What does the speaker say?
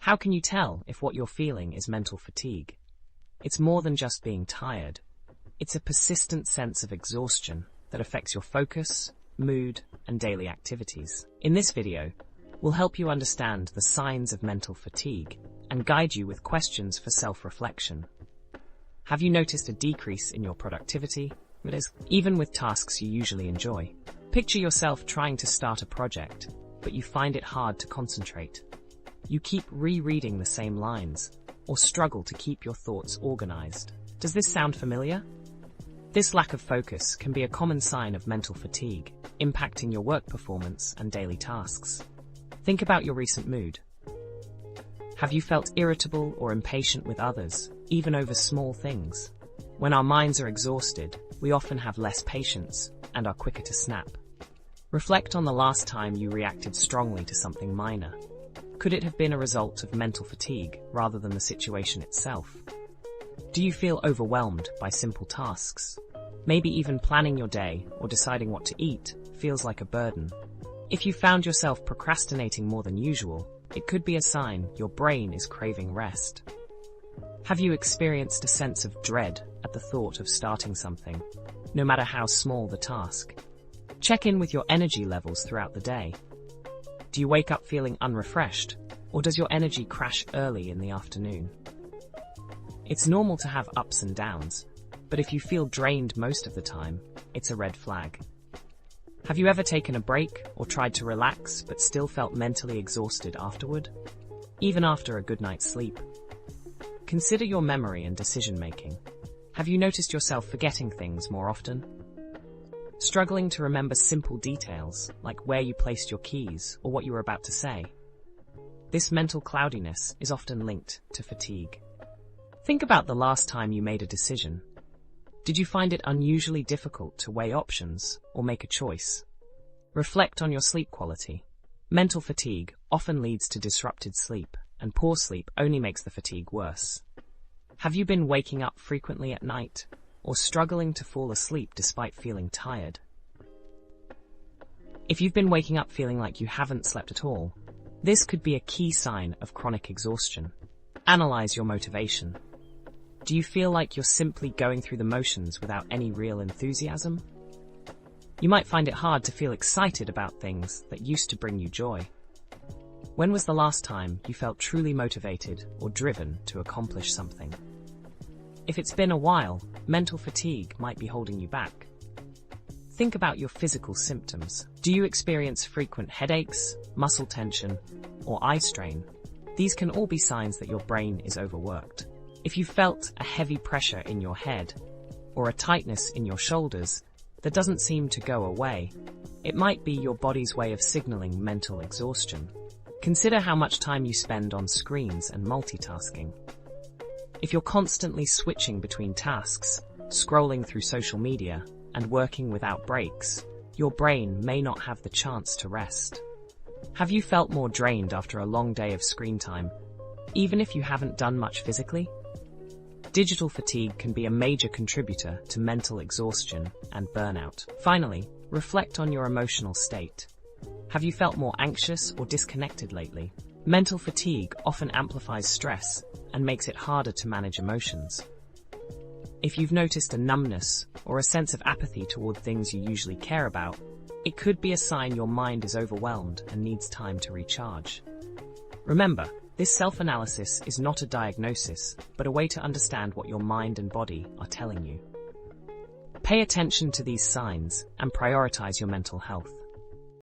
How can you tell if what you're feeling is mental fatigue? It's more than just being tired. It's a persistent sense of exhaustion that affects your focus, mood, and daily activities. In this video, we'll help you understand the signs of mental fatigue and guide you with questions for self-reflection. Have you noticed a decrease in your productivity? Even with tasks you usually enjoy. Picture yourself trying to start a project, but you find it hard to concentrate. You keep rereading the same lines, or struggle to keep your thoughts organized. Does this sound familiar? This lack of focus can be a common sign of mental fatigue, impacting your work performance and daily tasks. Think about your recent mood. Have you felt irritable or impatient with others, even over small things? When our minds are exhausted, we often have less patience and are quicker to snap. Reflect on the last time you reacted strongly to something minor. Could it have been a result of mental fatigue rather than the situation itself? Do you feel overwhelmed by simple tasks? Maybe even planning your day or deciding what to eat feels like a burden. If you found yourself procrastinating more than usual, it could be a sign your brain is craving rest. Have you experienced a sense of dread at the thought of starting something, no matter how small the task? Check in with your energy levels throughout the day. Do you wake up feeling unrefreshed, or does your energy crash early in the afternoon? It's normal to have ups and downs, but if you feel drained most of the time, it's a red flag. Have you ever taken a break or tried to relax but still felt mentally exhausted afterward? Even after a good night's sleep? Consider your memory and decision-making. Have you noticed yourself forgetting things more often? Struggling to remember simple details, like where you placed your keys or what you were about to say? This mental cloudiness is often linked to fatigue. Think about the last time you made a decision. Did you find it unusually difficult to weigh options or make a choice? Reflect on your sleep quality. Mental fatigue often leads to disrupted sleep, and poor sleep only makes the fatigue worse. Have you been waking up frequently at night, or struggling to fall asleep despite feeling tired? If you've been waking up feeling like you haven't slept at all, this could be a key sign of chronic exhaustion. Analyze your motivation. Do you feel like you're simply going through the motions without any real enthusiasm? You might find it hard to feel excited about things that used to bring you joy. When was the last time you felt truly motivated or driven to accomplish something? If it's been a while, mental fatigue might be holding you back. Think about your physical symptoms. Do you experience frequent headaches, muscle tension, or eye strain? These can all be signs that your brain is overworked. If you felt a heavy pressure in your head, or a tightness in your shoulders that doesn't seem to go away, it might be your body's way of signaling mental exhaustion. Consider how much time you spend on screens and multitasking. If you're constantly switching between tasks, scrolling through social media, and working without breaks, your brain may not have the chance to rest. Have you felt more drained after a long day of screen time, even if you haven't done much physically? Digital fatigue can be a major contributor to mental exhaustion and burnout. Finally, reflect on your emotional state. Have you felt more anxious or disconnected lately? Mental fatigue often amplifies stress and makes it harder to manage emotions. If you've noticed a numbness or a sense of apathy toward things you usually care about, it could be a sign your mind is overwhelmed and needs time to recharge. Remember, this self-analysis is not a diagnosis, but a way to understand what your mind and body are telling you. Pay attention to these signs and prioritize your mental health.